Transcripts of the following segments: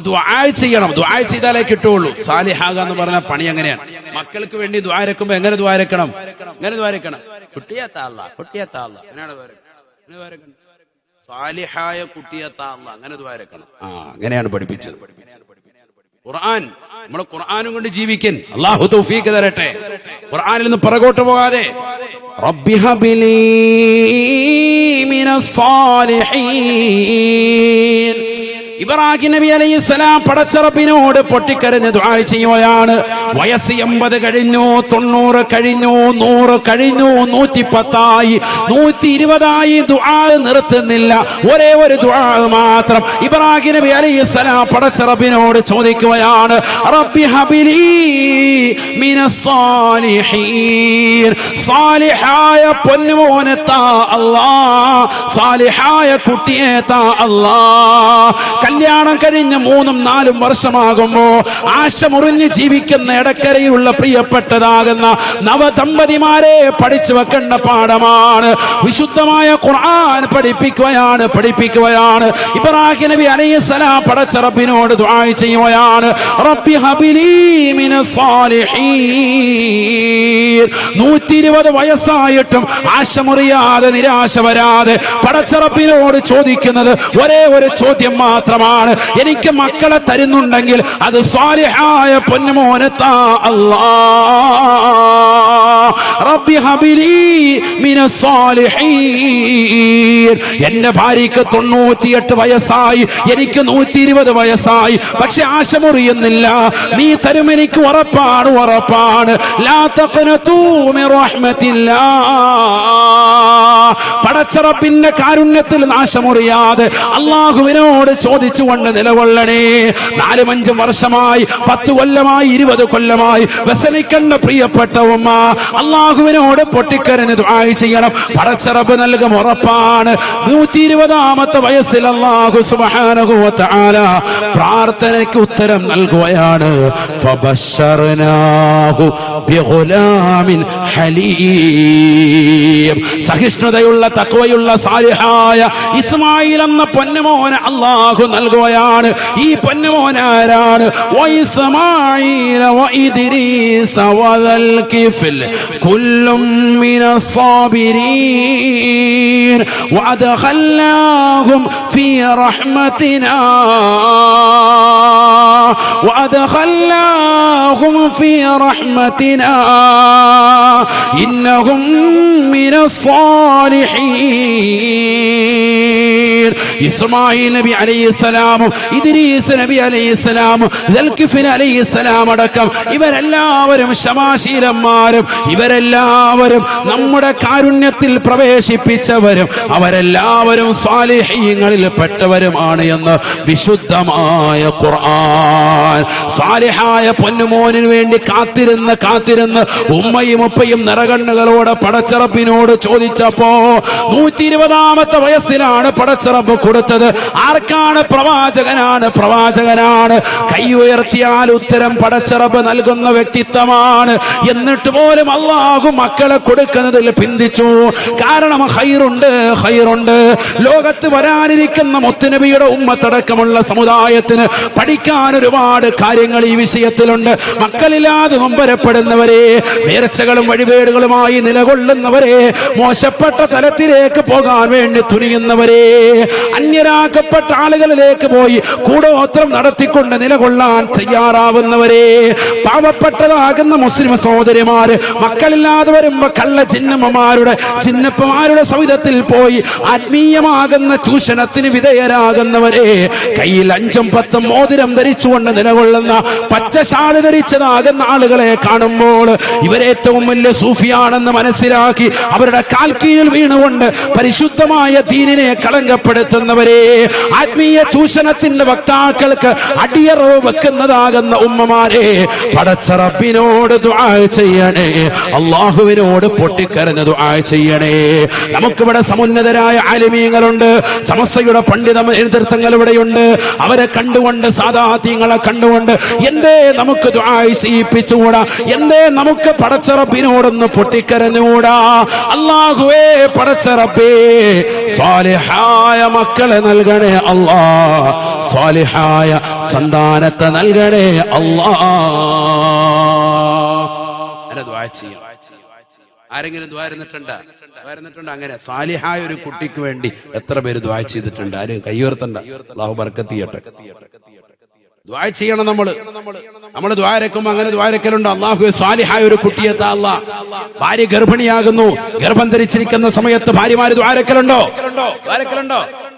ദുആ ചെയ്യണം. ദുആ ചെയ്താലേ കിട്ടുള്ളൂ. സാലിഹാക എന്ന് പറഞ്ഞ പണി എങ്ങനെയാണ്? മക്കൾക്ക് വേണ്ടി ദുആ രക്കുമ്പോ എങ്ങനെ ദുആ രക്കണം? കുട്ടിയത്താ അല്ലാഹ്, കുട്ടിയത്താ അല്ലാഹ്, അങ്ങനെയാണ് ദുആ രക്കണം. സാലിഹായ കുട്ടിയത്താ അല്ലാഹ്, അങ്ങനെ ദുആ രക്കണം. അങ്ങനെയാണ് പഠിപ്പിച്ചത് ഖുർആൻ. നമ്മൾ ഖുർആനും കൊണ്ട് ജീവിക്കാൻ അല്ലാഹു തൗഫീഖ് തരട്ടെ. ഖുർആനിൽ നിന്ന് പുറകോട്ട് പോകാതെ റബ്ബി ഹബിലി മിനസ് സാലിഹീൻ. ഇബ്രാഹിം നബി അലൈഹിസ്സലാം പടച്ചറപ്പിനോട് പൊട്ടിക്കരഞ്ഞ് ദുആ ചെയ്യുകയാണ്. വയസ്സ് 80 കഴിഞ്ഞു, 90 കഴിഞ്ഞു, 100 കഴിഞ്ഞു, 110 120 ദുആ നിർത്തുന്നില്ല. ഒരേ ഒരു ദുആ മാത്രം ഇബ്രാഹിം നബി അലൈഹിസ്സലാം പടച്ചറപ്പിനോട് ചോദിക്കുകയാണ്, റബ്ബി ഹബിലി മിനസ് സാലിഹീൻ. സാലിഹായ പൊന്നുമോനെ താ അല്ലാഹ്, സാലിഹായ കുട്ടിയെ താ അല്ലാഹ്. കല്യാണം കഴിഞ്ഞ് 3-4 വർഷമാകുമ്പോ ആശ മുറിഞ്ഞ് ജീവിക്കുന്ന ഇടക്കരയിലുള്ള പ്രിയപ്പെട്ടതാകുന്ന നവദമ്പതിമാരെ പഠിച്ചു വെക്കേണ്ട പാഠമാണ്. വിശുദ്ധമായ ഖുർആൻ പഠിപ്പിക്കുകയാണ്. ഇബ്രാഹിം നബി അലൈഹിസ്സലാം പടച്ച റബ്ബിനോട് ദുആ ചെയ്യുകയാണ്, റബ്ബി ഹബിലി മിനസ് സാലിഹീൻ. 120 വയസ്സായിട്ടും ആശ മുറിയാതെ നിരാശ വരാതെ പടച്ച റബ്ബിനോട് ചോദിക്കുന്നത് ഒരേ ഒരു ചോദ്യം മാത്രമാണ്, എനിക്ക് മക്കളെ തരുന്നുണ്ടെങ്കിൽ അത് സാലിഹായ പൊന്നുമോനെ താ അല്ലാഹ്. റബ്ബി ഹബിലി മിനസ് സാലിഹീൻ. എന്റെ ഭാര്യക്ക് 98 വയസ്സായി, എനിക്ക് 120 വയസ്സായി, പക്ഷെ ആശ മുറിയുന്നില്ല. നീ തരും, എനിക്ക് ഉറപ്പാണ്. ലാ തഖ്നതു മിർ റഹ്മത്തില്ലാഹ്. പടച്ച റബ്ബിന്റെ കാരുണ്യത്തിൽ നാശമുറിയാതെ അല്ലാഹുവിനോട് ചോദിച്ചുകൊണ്ട് നിലകൊള്ളണേ. 4-5 വർഷമായി, 10 കൊല്ലമായി, 20 കൊല്ലമായി വ്യസനിക്കേണ്ട പ്രിയപ്പെട്ട ഉമ്മ അല്ലാഹുവിനോട് പൊട്ടിക്കരഞ്ഞ് ദുആ ചെയ്യണം. പടച്ച റബ്ബ് നൽകും, ഉറപ്പാണ്. 120ാമത്തെ വയസ്സിൽ അല്ലാഹു സുബ്ഹാനഹു വ തആല പ്രാർത്ഥനയ്ക്ക് ഉത്തരം നൽകുകയാണ്. ഫബശർനാഹു ബിഗുലാമിൻ ഹലീം. സഹിഷ്ണുതയുള്ള തഖ്വയുള്ള സാലിഹായ ഇസ്മായിൽ എന്ന പൊന്നുമോനെ അല്ലാഹു നൽകുകയാണ്. ഈ പൊന്നുമോനാരാണ്? വഇസ്മാഈല വഇദ്രീസ വദൽ കിഫ്ൽ കുല്ലും മിനസ് സാബിരീൻ വഅദ്ഖൽനാഹും ഫീ റഹ്മതിനാ ഇന്നഹും മിനസ് സാലിഹീൻ. ഇസ്മാഈൽ നബി അലൈഹിസ്സലാമും ഇദ്രീസ് നബി അലൈഹിസ്സലാമും ദൽകിഫിൽ അലൈഹിസ്സലാം അടക്കം ഇവരെല്ലാവരും ക്ഷമാശീലന്മാരും ഇവരെല്ലാവരും നമ്മുടെ കാരുണ്യത്തിൽ പ്രവേശിപ്പിച്ചവരും അവരെല്ലാവരും സ്വാലിഹീങ്ങളിൽ പെട്ടവരുമാണ് എന്ന് വിശുദ്ധമായ ഖുർആൻ. സ്വാലിഹായ പൊന്നുമോനിന് വേണ്ടി കാത്തിരുന്ന് ഉമ്മയും ഉപ്പയും നിറകണ്ണുകളോടെ പടച്ചറപ്പിനോട് ചോദിച്ചപ്പോ 120ാമത്തെ വയസ്സിലാണ് പടച്ചറപ്പ് കൊടുത്തത്. ആർക്കാണ്? പ്രവാചകനാണ്. കൈ ഉയർത്തിയാൽ ഉത്തരം പടച്ചറപ്പ് നൽകുന്ന വ്യക്തിത്വമാണ്. എന്നിട്ട് പോലും അല്ലാഹു മക്കളെ കൊടുക്കുന്നതിൽ പിന്തിച്ചു. കാരണം ഹൈറുണ്ട്. ലോകത്ത് വരാനിരിക്കുന്ന മുത്തുനബിയുടെ ഉമ്മത്തടക്കമുള്ള സമുദായത്തിന് പഠിക്കാൻ ഒരുപാട് കാര്യങ്ങൾ ഈ വിഷയത്തിലുണ്ട്. മക്കളില്ലാതെ നൊമ്പരപ്പെടുന്നവരെ, നേർച്ചകളും വഴിപാടുകളുമായി നിലകൊള്ളുന്നവരെ, മോശപ്പെട്ട തലത്തിലേക്ക് പോകാൻ വേണ്ടി തുനിയുന്നവരെ, അന്യരാക്കപ്പെട്ട ആളുകളിലേക്ക് പോയി കൂടോത്രം നടത്തിക്കൊണ്ട് നിലകൊള്ളാൻ തയ്യാറാവുന്നവരെ, പാവപ്പെട്ടതാകുന്ന മുസ്ലിം സഹോദരിമാര് മക്കളില്ലാതെ വരുമ്പോ കള്ള ചിന്നപ്പമാരുടെ സൗധത്തിൽ പോയി ആത്മീയമാകുന്ന ചൂഷണത്തിന് വിധേയരാകുന്നവരെ, കയ്യിൽ 5-10 മോതിരം ധരിച്ചുകൊണ്ട് നിലകൊള്ളുന്ന പച്ച ഷാള് ധരിച്ചതാകുന്ന ആളുകളെ കാണുമ്പോൾ ഇവരേറ്റവും വലിയ സൂഫിയാണെന്ന് മനസ്സിലാക്കി അവരുടെ കാൽക്കീഴിൽ വീണുകൊണ്ട് പരിശുദ്ധമായ ദീനിനെ കളങ്കപ്പെടുത്തുന്നവരെ, ആത്മീയ ചൂഷണത്തിന്റെ വക്താക്കൾക്ക് അടിയറവ് വെക്കുന്നതാകുന്ന ഉമ്മമാരെ, പടച്ച റബ്ബിനോട് ദുആ ചെയ്യണേ. അല്ലാഹുവിനോട് പൊട്ടിക്കരഞ്ഞ് ദുആ ചെയ്യണേ. നമുക്കിവിടെ സമുന്നതരായ ആലിമീങ്ങളുണ്ട്, സമസ്തയുടെ പണ്ഡിത നേതൃത്വങ്ങൾ ഇവിടെയുണ്ട്. അവരെ കണ്ടുകൊണ്ട്, സാദാത്യങ്ങളെ കണ്ടുകൊണ്ട് എന്തേ നമുക്ക് ദുആ ചെയ്യിപ്പില്ല? പൊട്ടിപ്പിച്ചുകൂടാ? എന്തേ നമുക്ക് പടച്ച റബ്ബിനോടൊന്ന് പൊട്ടിക്കരഞ്ഞുകൂടാ? അല്ലാഹുവേ പടച്ച റബ്ബേ, സ്വാലിഹായ മക്കളെ നൽകണേ അല്ലാ, സ്വാലിഹായ സന്താനത്തെ നൽകണേ അല്ലാ. ദുആ ചെയ്യാം. ആരെങ്കിലും ദുആ ഇരുന്നിട്ടുണ്ടോ? അങ്ങനെ സാലിഹായ ഒരു കുട്ടിക്ക് വേണ്ടി എത്ര പേര് ദുആ ചെയ്തിട്ടുണ്ട്? ആരും കയ്യുയർത്തണ്ട. അല്ലാഹു ബർക്കത്ത് ചെയ്യട്ടെ. ദുആ ചെയ്യണം. നമ്മൾ ദുആരക്കുമ്പോൾ അങ്ങനെ ദുആരക്കലുണ്ട്. അല്ലാഹുവേ സാലിഹായ ഒരു കുട്ടിയെ താ അല്ലാ. ഭാര്യ ഗർഭിണിയാകുന്നു, ഗർഭം ധരിച്ചിരിക്കുന്ന സമയത്ത് ഭാര്യമാര് ദുആരക്കലുണ്ടോ?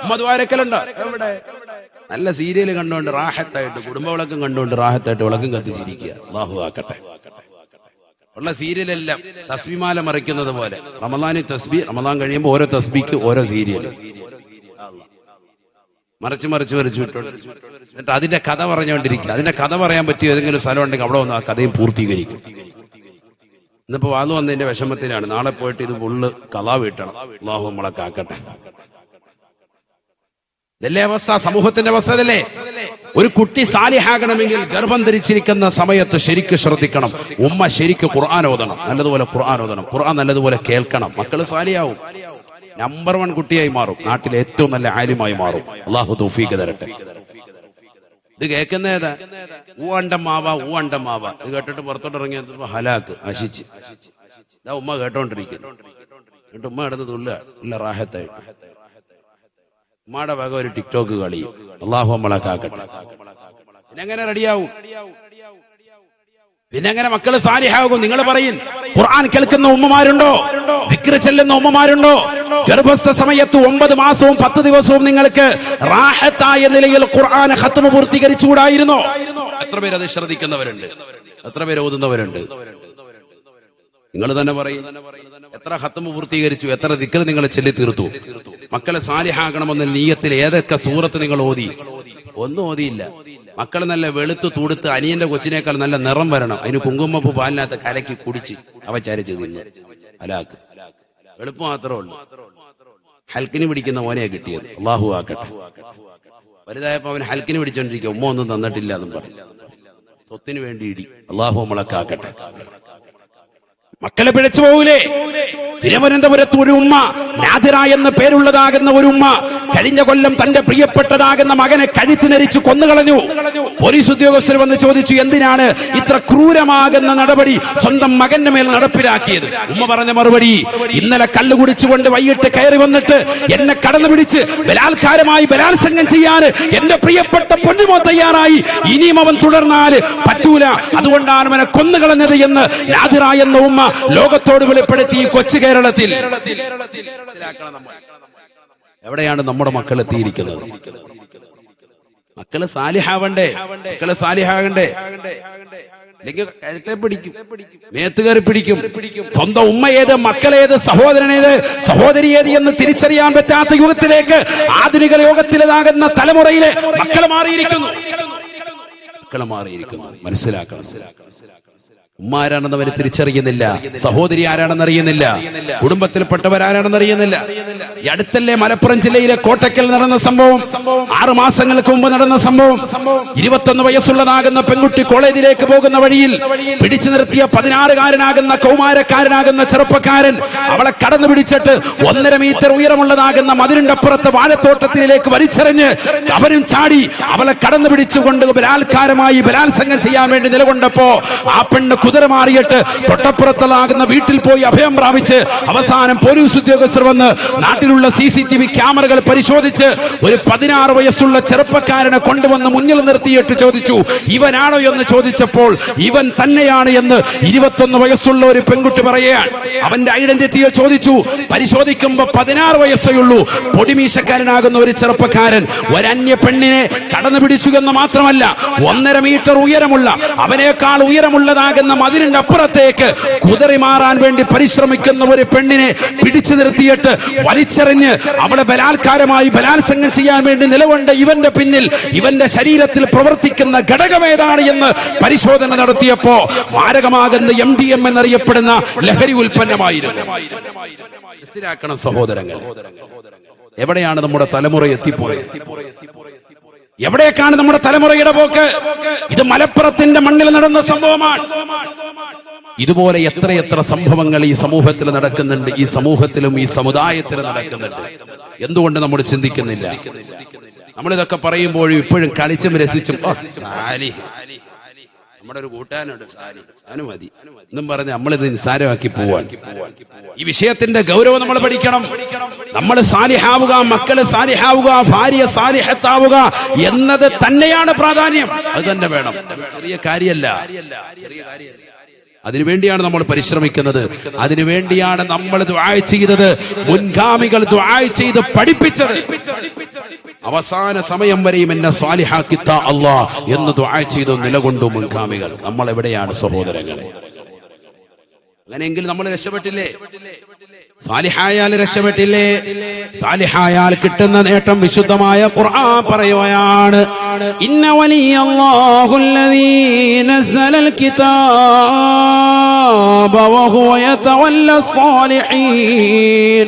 ഉമ്മ ദുആരക്കലുണ്ടോ? എവിടെ? നല്ല സീരിയൽ കണ്ടുകൊണ്ട് റാഹത്തായിട്ട്, കുടുംബ വിളക്കം കണ്ടുകൊണ്ട് റാഹത്തായിട്ട് വിളക്കം കത്തിച്ചിരിക്കുക. അല്ലാഹു ആക്കട്ടെ. ഉള്ള സീരിയലെല്ലാം തസ്ബീമാല മറിക്കുന്നത് പോലെ റമദാന് തസ്ബീ, റമദാൻ കഴിയുമ്പോൾ ഓരോ തസ്ബീക്ക് ഓരോ സീരിയൽ മറിച്ച് വിട്ടു. എന്നിട്ട് അതിന്റെ കഥ പറഞ്ഞുകൊണ്ടിരിക്കുക. അതിന്റെ കഥ പറയാൻ പറ്റിയ ഏതെങ്കിലും സ്ഥലം ഉണ്ടെങ്കിൽ അവിടെ വന്ന് ആ കഥയും പൂർത്തീകരിക്കും. ഇന്നിപ്പോ വാതു വന്നതിന്റെ വിഷമത്തിലാണ്. നാളെ പോയിട്ട് ഇത് ഫുള്ള് കഥ വീട്ടണം. അല്ലാഹു നമ്മളെ കാക്കട്ടെ. ഇതല്ലേ അവസ്ഥ? സമൂഹത്തിന്റെ അവസ്ഥ അതല്ലേ? ഒരു കുട്ടി സാലിഹാകണമെങ്കിൽ ഗർഭം ധരിച്ചിരിക്കുന്ന സമയത്ത് ശരിക്ക് ശ്രദ്ധിക്കണം. ഉമ്മ ശരിക്ക് ഖുർആൻ ഓതണം, നല്ലതുപോലെ ഖുർആൻ ഓതണം, ഖുർആൻ നല്ലതുപോലെ കേൾക്കണം. മക്കള് സാലിയാവും, നമ്പർ 1 കുട്ടിയായി മാറും, നാട്ടിലെ ഏറ്റവും നല്ല ആലിമായി മാറും. അല്ലാഹു തൗഫീഖ് തരട്ടെ. ഇത് കേൾക്കുന്നേതാ? ഊവണ്ടമാവ ഇത് കേട്ടിട്ട് പുറത്തോട്ട് ഇറങ്ങിയ ഹലാക്ക്, നശിച്ച്. ഇതാ ഉമ്മ കേട്ടോണ്ടിരിക്കുന്നു. എന്നിട്ട് ഉമ്മ കിടന്ന് തുള്ള റാഹത്തായി. ഉമ്മയുടെ വക ഒരു ടിക്ടോക്ക് കളി. അല്ലാഹു നമ്മളെ കാക്കട്ടെ. പിന്നെങ്ങനെ റെഡിയാവും? പിന്നെങ്ങനെ മക്കള് സാലിഹാകും? നിങ്ങൾ പറയും. ഖുർആൻ കേൾക്കുന്ന ഉമ്മമാരുണ്ടോ? ദിക്ർ ചെല്ലുന്ന ഉമ്മമാരുണ്ടോ? ഗർഭസ്ഥ സമയത്ത് 9 മാസവും 10 ദിവസവും നിങ്ങൾക്ക് റാഹത്തായ നിലയിൽ ഖുർആൻ ഖത്മ പൂർത്തീകരിച്ചുകൂടായിരുന്നോ? എത്ര പേര് അത് ശ്രദ്ധിക്കുന്നവരുണ്ട്? എത്ര പേര് ഓതുന്നവരുണ്ട്? നിങ്ങൾ തന്നെ പറയും. എത്ര ഖത്മ പൂർത്തീകരിച്ചു? എത്ര ദിക്ർ നിങ്ങൾ ചൊല്ലി തീർത്തു? മക്കളെ സാലിഹാകണമെന്ന നിയ്യത്തിൽ ഏതൊക്കെ സൂറത്ത് നിങ്ങൾ ഓതി? ഒന്നും ഓതിയില്ല. മക്കൾ നല്ല വെളുത്ത് തുടുത്ത് അനിയന്റെ കൊച്ചിനേക്കാൾ നല്ല നിറം വരണം. അതിന് കുങ്കുമപ്പൂ പാലിനകത്ത് കലക്കി കുടിച്ച് അവചാരിച്ച് തിന്ന് ഹലാക്ക്. വെളുപ്പ് മാത്രമേ ഉള്ളൂ. ഹൽക്കിന് പിടിക്കുന്ന മോനെ കിട്ടിയത്. അല്ലാഹു ആക്കട്ടെ. വലുതായപ്പോ അവൻ ഹൽക്കിന് പിടിച്ചോണ്ടിരിക്കുക. ഉമ്മ ഒന്നും തന്നിട്ടില്ല എന്നും പറയും. സ്വത്തിന് വേണ്ടി ഇടി. അല്ലാഹു നമ്മളെ കാക്കട്ടെ. മക്കളെ പിഴച്ചു പോകൂലേ? തിരുവനന്തപുരത്ത് ഒരു ഉമ്മ, നാദിറ എന്ന പേരുള്ളതാകുന്ന ഒരു ഉമ്മ, കഴിഞ്ഞ കൊല്ലം തന്റെ പ്രിയപ്പെട്ടതാകുന്ന മകനെ കഴുത്തിനരിച്ചു കൊന്നുകളഞ്ഞു. പോലീസ് ഉദ്യോഗസ്ഥർ വന്ന് ചോദിച്ചു, എന്തിനാണ് ഇത്ര ക്രൂരമാകുന്ന നടപടി സ്വന്തം മകന്റെ മേൽ നടപ്പിലാക്കിയത്? ഉമ്മ പറഞ്ഞ മറുപടി, ഇന്നലെ കള്ളു കുടിച്ചുകൊണ്ട് വൈകിട്ട് കയറി വന്നിട്ട് എന്നെ കടന്നു പിടിച്ച് ബലാത്കാരമായി ബലാത്സംഗം ചെയ്യാൻ എന്റെ പ്രിയപ്പെട്ട പൊന്നുമോ തയ്യാറായി. ഇനിയും അവൻ തുടർന്നാൽ പറ്റൂല, അതുകൊണ്ടാണ് അവനെ കൊന്നുകളഞ്ഞത് എന്ന് നാദിറ എന്ന ഉമ്മ ലോകത്തോട് വെളിപ്പെടുത്തി. ഈ കൊച്ചു കേരളത്തിൽ എവിടെയാണ് നമ്മുടെ മക്കൾ എത്തിയിരിക്കുന്നത്? മക്കള് സാലിഹാവണ്ടേ? അല്ലെങ്കിൽ കഴുത്തെ പിടിക്കും, മേത്തുകയറി പിടിക്കും. സ്വന്തം ഉമ്മ ഏത്, മക്കളേത്, സഹോദരനേത്, സഹോദരി ഏത് എന്ന് തിരിച്ചറിയാൻ പറ്റാത്ത യുഗത്തിലേക്ക് ആധുനിക ലോകത്തിലേതാകുന്ന തലമുറയിലെ മക്കൾ മാറിയിരിക്കുന്നു. മനസ്സിലാക്കണം. ഉമ്മ ആരാണെന്ന് അവർ തിരിച്ചറിയുന്നില്ല, സഹോദരി ആരാണെന്ന് അറിയുന്നില്ല, കുടുംബത്തിൽപ്പെട്ടവരാരാണെന്ന് അറിയുന്നില്ല. ഈ അടുത്തല്ലേ മലപ്പുറം ജില്ലയിലെ കോട്ടക്കൽ നടന്ന സംഭവം? 6 മാസങ്ങൾക്ക് മുമ്പ് നടന്ന സംഭവം. 21 വയസ്സുള്ളതാകുന്ന പെൺകുട്ടി കോളേജിലേക്ക് പോകുന്ന വഴിയിൽ പിടിച്ചു നിർത്തിയ 16-കാരനാകുന്ന കൗമാരക്കാരനാകുന്ന ചെറുപ്പക്കാരൻ അവളെ കടന്നു പിടിച്ചിട്ട് 1.5 മീറ്റർ ഉയരമുള്ളതാകുന്ന മതിലിന്റെ അപ്പുറത്ത് വാഴത്തോട്ടത്തിലേക്ക് വലിച്ചെറിഞ്ഞ് അവരും ചാടി അവളെ കടന്നു പിടിച്ചുകൊണ്ട് ബലാത്കാരമായി ബലാത്സംഗം ചെയ്യാൻ വേണ്ടി നിലകൊണ്ടപ്പോ ആ പെണ്ണ് കുതിര മാറിയിട്ട് തൊട്ടപ്പുറത്തുള്ളതാകുന്ന വീട്ടിൽ പോയി അഭയം പ്രാപിച്ച് അവസാനം പോലീസ് ഉദ്യോഗസ്ഥർ വന്ന് നാട്ടിലുള്ള CCTV ക്യാമറകൾ പരിശോധിച്ച് ഒരു 16 വയസ്സുള്ള ചെറുപ്പക്കാരനെ കൊണ്ടുവന്ന് മുന്നിൽ നിർത്തിയിട്ട് ചോദിച്ചു, ഇവനാണോ എന്ന് ചോദിച്ചപ്പോൾ ഇവൻ തന്നെയാണ് എന്ന് 21 വയസ്സുള്ള ഒരു പെൺകുട്ടി പറയുകയാണ്. അവന്റെ ഐഡന്റിറ്റിയെ ചോദിച്ചു. പരിശോധിക്കുമ്പോ 16 വയസ്സേ ഉള്ളൂ. പൊടിമീശക്കാരനാകുന്ന ഒരു ചെറുപ്പക്കാരൻ ഒരന്യ പെണ്ണിനെ കടന്നു പിടിച്ചു എന്ന് മാത്രമല്ല 1.5 മീറ്റർ ഉയരമുള്ള, അവനേക്കാൾ ഉയരമുള്ളതാകുന്ന മതിലിന്റെ അപ്പുറത്തേക്ക് കുതിറി മാറാൻ വേണ്ടി പരിശ്രമിക്കുന്ന ഒരു പെണ്ണിനെ പിടിച്ചു നിർത്തിയിട്ട് വലിച്ചെറിഞ്ഞ് അവളെ ബലാത്കാരമായി ബലാത്സംഗം ചെയ്യാൻ വേണ്ടി നിലകൊണ്ട ഇവന്റെ പിന്നിൽ ഇവന്റെ ശരീരത്തിൽ പ്രവർത്തിക്കുന്ന ഘടകം ഏതാണ് എന്ന് പരിശോധന നടത്തിയപ്പോ മാരകമാകുന്ന MDM എന്നറിയപ്പെടുന്ന ലഹരി ഉൽപ്പന്നമായിരുന്നു. മനസ്സിലാക്കണം സഹോദരങ്ങൾ, എവിടെയാണ് നമ്മുടെ തലമുറ എത്തിപ്പോയത്? എവിടേക്കാണ് നമ്മുടെ തലമുറയുടെ പോക്ക്? ഇത് മലപ്പുറത്തിന്റെ മണ്ണിൽ നടന്ന സംഭവമാണ്. ഇതുപോലെ എത്രയെത്ര സംഭവങ്ങൾ ഈ സമൂഹത്തിൽ നടക്കുന്നുണ്ട്, ഈ സമൂഹത്തിലും ഈ സമുദായത്തിലും നടക്കുന്നുണ്ട്. എന്തുകൊണ്ട് നമ്മൾ ചിന്തിക്കുന്നില്ല? നമ്മളിതൊക്കെ പറയുമ്പോഴും ഇപ്പോഴും കളിച്ചും രസിച്ചും നമ്മുടെ ഒരു കൂട്ടാനുണ്ട് സാന് മതി എന്നും പറഞ്ഞ് നമ്മളിത് നിസ്സാരമാക്കി പോവാൻ. ഈ വിഷയത്തിന്റെ ഗൗരവം നമ്മൾ പഠിക്കണം. നമ്മൾ സാലിഹാവുക, മക്കള് സാലിഹാവുക, ഭാര്യ സാലിഹത്താവുക എന്നത് തന്നെയാണ് പ്രാധാന്യം. അത് തന്നെ വേണം. ചെറിയ കാര്യമല്ല. അതിനുവേണ്ടിയാണ് നമ്മൾ പരിശ്രമിക്കുന്നത്. അതിനുവേണ്ടിയാണ് നമ്മൾ ദുആ ചെയ്തത്, മുൻഗാമികൾ ദുആ ചെയ്ത് പഠിപ്പിച്ചത്. അവസാന സമയം വരെയും എന്നെ സ്വാലിഹാക്കിത്ത അല്ലാഹ് എന്ന് ദുആ ചെയ്തു നിലകൊണ്ടു മുൻഗാമികൾ. നമ്മൾ എവിടെയാണ് സഹോദരങ്ങളെ? അങ്ങനെയെങ്കിൽ നമ്മൾ രക്ഷപ്പെട്ടില്ലേ? സാലിഹായാൽ രക്ഷപ്പെട്ടില്ലേ? സാലിഹായാൽ കിട്ടുന്ന നേട്ടം വിശുദ്ധമായ ഖുർആൻ പറയുകയാണ്, ഇന്ന വലിയല്ലാഹുല്ലദീ നസ്സലൽ കിതാബ വഹുവ യതവല്ല സ്സാലിഹീൻ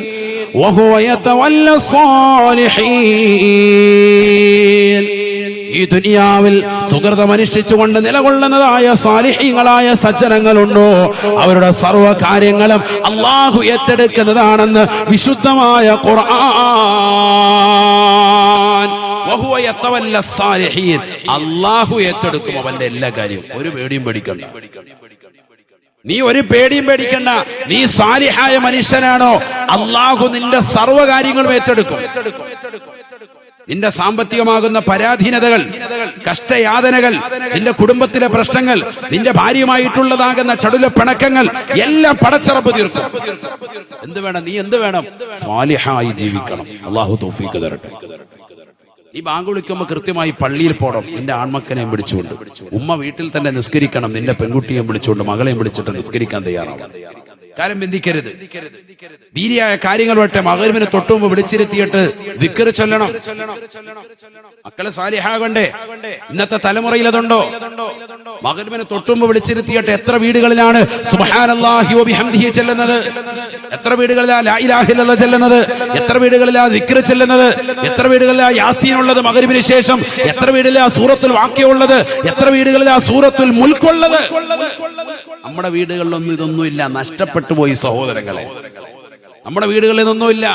വഹുവ യതവല്ല സ്സാലിഹീൻ. ഈ ദുനിയാവിൽ സുഹൃതമനുഷ്ഠിച്ചുകൊണ്ട് നിലകൊള്ളുന്നതായ സാലിഹീങ്ങളായ സജ്ജനങ്ങളുണ്ടോ, അവരുടെ സർവ്വ കാര്യങ്ങളും അള്ളാഹു ഏറ്റെടുക്കുന്നതാണെന്ന് വിശുദ്ധമായ ഖുർആൻ. വഹുവ യതവല്ല സ്സാലിഹീൻ. അള്ളാഹു ഏറ്റെടുക്കും അവന്റെ എല്ലാ കാര്യവും. ഒരു പേടിയും പേടിക്കണ്ട. നീ ഒരു പേടിയും പേടിക്കണ്ട. നീ സാലിഹായ മനുഷ്യനാണോ, അള്ളാഹു നിന്റെ സർവ്വ കാര്യങ്ങളും ഏറ്റെടുക്കും. നിന്റെ സാമ്പത്തികമാകുന്ന പരാധീനതകൾ, കഷ്ടയാതനകൾ, നിന്റെ കുടുംബത്തിലെ പ്രശ്നങ്ങൾ, നിന്റെ ഭാര്യയുമായിട്ടുള്ളതാകുന്ന ചടുല പിണക്കങ്ങൾ എല്ലാം പടച്ചറപ്പ് തീർക്കും. എന്ത് വേണം? നീ എന്ത് വേണം? സാലിഹായി ജീവിക്കണം. അള്ളാഹു തൗഫീഖ് തരട്ടെ. നീ ബാങ്ക് വിളിക്കുമ്പോൾ കൃത്യമായി പള്ളിയിൽ പോകണം. നിന്റെ ആൺമക്കനെയും വിളിച്ചുകൊണ്ട്. ഉമ്മ വീട്ടിൽ തന്നെ നിസ്കരിക്കണം. നിന്റെ പെൺകുട്ടിയെയും വിളിച്ചുകൊണ്ട്, മകളെയും വിളിച്ചിട്ട് നിസ്കരിക്കാൻ തയ്യാറാവും. കാര്യം ബന്ധിക്കരുത്. ദീനിയായ കാര്യങ്ങൾ വട്ടെ മഗ്‌രിബിനെ തൊട്ടുമുമ്പ് വിളിച്ചിരുത്തിയിട്ട് ദിക്ർ ചൊല്ലണം. മക്കളെ സാലിഹാകണ്ടേ? ഇന്നത്തെ തലമുറയിൽ അതുണ്ടോ? മഗ്‌രിബിനെ തൊട്ടുമുമ്പ് വിളിച്ചിരുത്തിയിട്ട് എത്ര വീടുകളിലാണ് സുബ്ഹാനല്ലാഹി വബിഹംദിഹി ചെല്ലുന്നത്? എത്ര വീടുകളിലാണ് ലാ ഇലാഹ ഇല്ലല്ലാഹ് ചെല്ലുന്നത്? എത്ര വീടുകളിലാണ് ദിക്ർ ചെല്ലുന്നത്? എത്ര വീടുകളിലാണ് യാസീൻ ഉള്ളത് മഗ്‌രിബിന് ശേഷം? എത്ര വീടുകളിലാണ് സൂറത്തുൽ വാഖിയ ഉള്ളത്? എത്ര വീടുകളിലാണ് സൂറത്തുൽ മുൽക്ക് ഉള്ളത്? നമ്മുടെ വീടുകളിലൊന്നും ഇതൊന്നുമില്ല. നഷ്ടപ്പെട്ടു പോയി സഹോദരങ്ങളെ. നമ്മുടെ വീടുകളിൽ ഇതൊന്നുമില്ല.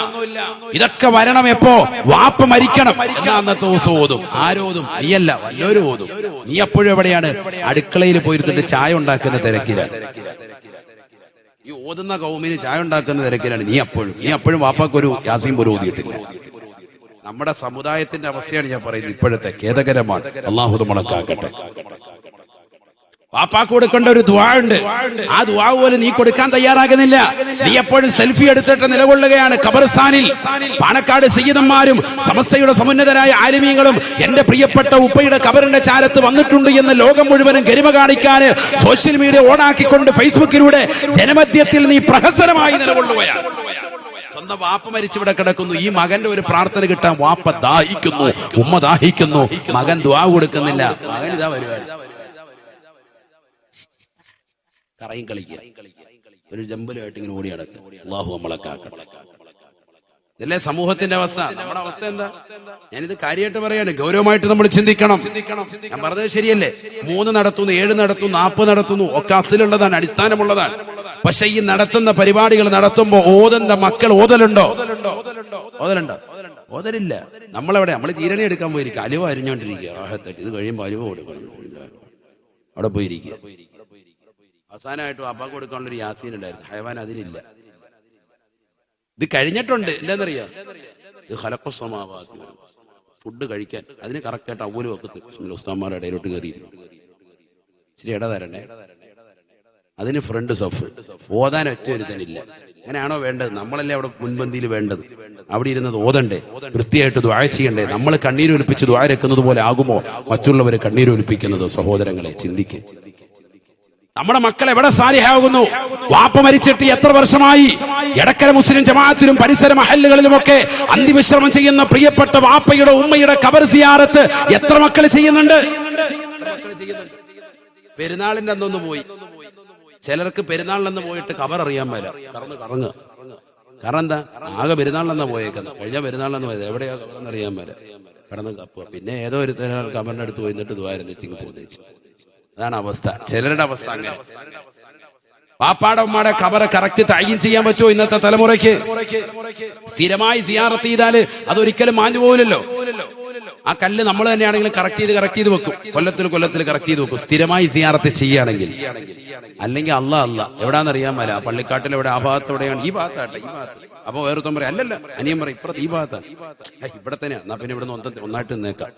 ഇതൊക്കെ വരണം എപ്പോ? വാപ്പ മരിക്കണം. അന്നത്തെ ദിവസം ഓതും. ആരോതും? നീയല്ല, വല്ലവരും ഓതും. നീ എപ്പോഴും എവിടെയാണ്? അടുക്കളയിൽ പോയിരുന്നിട്ട് ചായ ഉണ്ടാക്കുന്ന തിരക്കിലാണ്. ഈ ഓതുന്ന കൗമിന് ചായ ഉണ്ടാക്കുന്ന തിരക്കിലാണ് നീ അപ്പോഴും വാപ്പാക്കൊരു യാസീൻ പോലും ഓതിയിട്ടില്ല. നമ്മുടെ സമുദായത്തിന്റെ അവസ്ഥയാണ് ഞാൻ പറയുന്നത്. ഇപ്പോഴത്തെ ഖേദകരമാണ്. അല്ലാഹു നമ്മളെ കാക്കട്ടെ. വാപ്പാക്ക് കൊടുക്കേണ്ട ഒരു ദുആ ഉണ്ട്. ആ ദുആ പോലും നീ കൊടുക്കാൻ തയ്യാറാകുന്നില്ല. നീ എപ്പോഴും സെൽഫി എടുത്തിട്ട് നിലകൊള്ളുകയാണ് ഖബർസ്ഥാനിൽ. പാണക്കാട് സയ്യിദന്മാരും സമസ്തയുടെ സമുന്നതരായ ആലിമീങ്ങളും എന്റെ പ്രിയപ്പെട്ട ഉപ്പയുടെ ഖബറിന്റെ ചാരത്ത് വന്നിട്ടുണ്ട് എന്ന് ലോകം മുഴുവനും ഗരിമ കാണിക്കാൻ സോഷ്യൽ മീഡിയ ഓണാക്കിക്കൊണ്ട് ഫേസ്ബുക്കിലൂടെ ജനമധ്യത്തിൽ നീ പ്രഹസനമായി നിലകൊള്ളുകയാണ്. സ്വന്തം വാപ്പ മരിച്ചിവിടെ കിടക്കുന്നു. ഈ മകന്റെ ഒരു പ്രാർത്ഥന കിട്ടാൻ വാപ്പ ദാഹിക്കുന്നു, ഉമ്മ ദാഹിക്കുന്നു. മകൻ ദുആ കൊടുക്കുന്നില്ല. മകൻ ഇതാ വരുവാണ്, കറയും കളിക്കുക, ഒരു ജമ്പലുമായിട്ട് ഇങ്ങനെ ഓടി നടക്കുക. അല്ലാഹു നമ്മളെ കാക്കട്ടെ. ഇതല്ലേ സമൂഹത്തിന്റെ അവസ്ഥ? നമ്മുടെ അവസ്ഥ എന്താ? ഞാനിത് കാര്യമായിട്ട് പറയാണ്. ഗൗരവമായിട്ട് നമ്മൾ ചിന്തിക്കണം. ഞാൻ പറഞ്ഞത് ശരിയല്ലേ? 3 നടത്തുന്നു, 7 നടത്തുന്നു, 40 നടത്തുന്നു, ഒക്കെ അസിലുള്ളതാണ്, അടിസ്ഥാനമുള്ളതാണ്. പക്ഷെ ഈ നടത്തുന്ന പരിപാടികൾ നടത്തുമ്പോ ഓതുന്ന മക്കൾ ഓതലുണ്ടോ? ഓതലില്ല. നമ്മളെവിടെ? നമ്മൾ ജീരണി എടുക്കാൻ പോയിരിക്കുക, അലുവ അരിഞ്ഞോണ്ടിരിക്കുക. ഇത് കഴിയുമ്പോൾ അലുവ കൊടുക്കണം, അവിടെ പോയിരിക്കുക. അവസാനമായിട്ട് വാപ്പാക്ക് കൊടുക്കാനുള്ള ഒരു യാസീൻ ഉണ്ടായിരുന്നു. ഹയവാൻ അതിലില്ല. ഇത് കഴിഞ്ഞിട്ടുണ്ട്. എന്താണെന്നറിയാം? ഇത് ഖലഖുസ്സമാവാതി, ഫുഡ് കഴിക്കാൻ അതിന് കറക്റ്റായിട്ട് അവല് വെക്കത്ത് ഉസ്താന്മാരുടെ ഇടയിലോട്ട് കയറിയിരുന്നു. ഇച്ചിരി ഇട തരണേ. അതിന് ഫ്രണ്ട് സഫ്. ഓതാൻ ഒറ്റ ഒരുത്തനില്ല. അങ്ങനെയാണോ വേണ്ടത്? നമ്മളല്ലേ അവിടെ മുൻപന്തിയിൽ വേണ്ടത്. അവിടെ ഇരുന്നത് ഓതണ്ടേ, വൃത്തിയായിട്ട് ദുആ ചെയ്യണ്ടേ? നമ്മൾ കണ്ണീരൊലിപ്പിച്ച് ദുആ രക്കുന്നത് പോലെ ആകുമോ മറ്റുള്ളവരെ കണ്ണീരൊലിപ്പിക്കുന്നത്? സഹോദരങ്ങളെ ചിന്തിക്ക്. നമ്മുടെ മക്കൾ എവിടെ സാലിഹാകുന്നു? വാപ്പ മരിച്ചിട്ട് എത്ര വർഷമായി? എടക്കര മുസ്ലിം ജമാഅത്തിലും പരിസര മഹല്ലുകളിലുമൊക്കെ അന്തിവിശ്രമം ചെയ്യുന്ന പ്രിയപ്പെട്ട വാപ്പയുടെ ഉമ്മയുടെ ഖബർ സിയാറത്ത് എത്ര മക്കൾ ചെയ്യുന്നുണ്ട്? പെരുന്നാളിന്റെ അന്നൊന്ന് പോയി. ചിലർക്ക് പെരുന്നാളിലെന്ന് പോയിട്ട് ഖബർ അറിയാൻ മേല. കറങ്ങുക. കാരണം എന്താ? ആകെ പെരുന്നാളിലെന്നാ പോയേക്കുന്നത്. കഴിഞ്ഞ പെരുന്നാളിലെന്ന് പോയത്. എവിടെയാ ഖബറെന്ന് അറിയാൻ മേല. കിടന്ന് കപ്പുക. പിന്നെ ഏതോ ഒരു കബറിന്റെ അടുത്ത് പോയിട്ട് ദ്വാരത്തിങ്ങ് പോകുന്നു. അതാണ് അവസ്ഥ. ചിലരുടെ അവസ്ഥ അങ്ങനെ. വാപ്പാടെ ഉമ്മാടെ ഖബറ് കറക്റ്റ് തഅയീൻ ചെയ്യാൻ പറ്റുമോ ഇന്നത്തെ തലമുറയ്ക്ക്? സ്ഥിരമായി സിയാറത്ത് ചെയ്താല് അതൊരിക്കലും മാഞ്ഞു പോകില്ലല്ലോ. ആ കല്ല് നമ്മൾ തന്നെയാണെങ്കിലും കറക്റ്റ് ചെയ്ത് വെക്കും. കൊല്ലത്തിൽ കറക്റ്റ് ചെയ്ത് വെക്കും, സ്ഥിരമായി സിയാറത്ത് ചെയ്യുകയാണെങ്കിൽ. അല്ലെങ്കിൽ അല്ല എവിടാന്നറിയാൻ മേല, പള്ളിക്കാട്ടിൽ എവിടെ, ആ ഭാഗത്ത് എവിടെയാണ്, ഈ ഭാഗത്താട്ടെ, ഈ ഭാഗത്ത്. അപ്പൊ വേറൊരുത്തം പറയാം അല്ലല്ല, അനിയൻ പറയും ഇപ്പുറത്ത് ഈ ഭാഗത്താണ്. ഇവിടെ തന്നെയാ, എന്നാ പിന്നെ ഇവിടെ ഒന്നായിട്ട് നിന്നേക്കാം.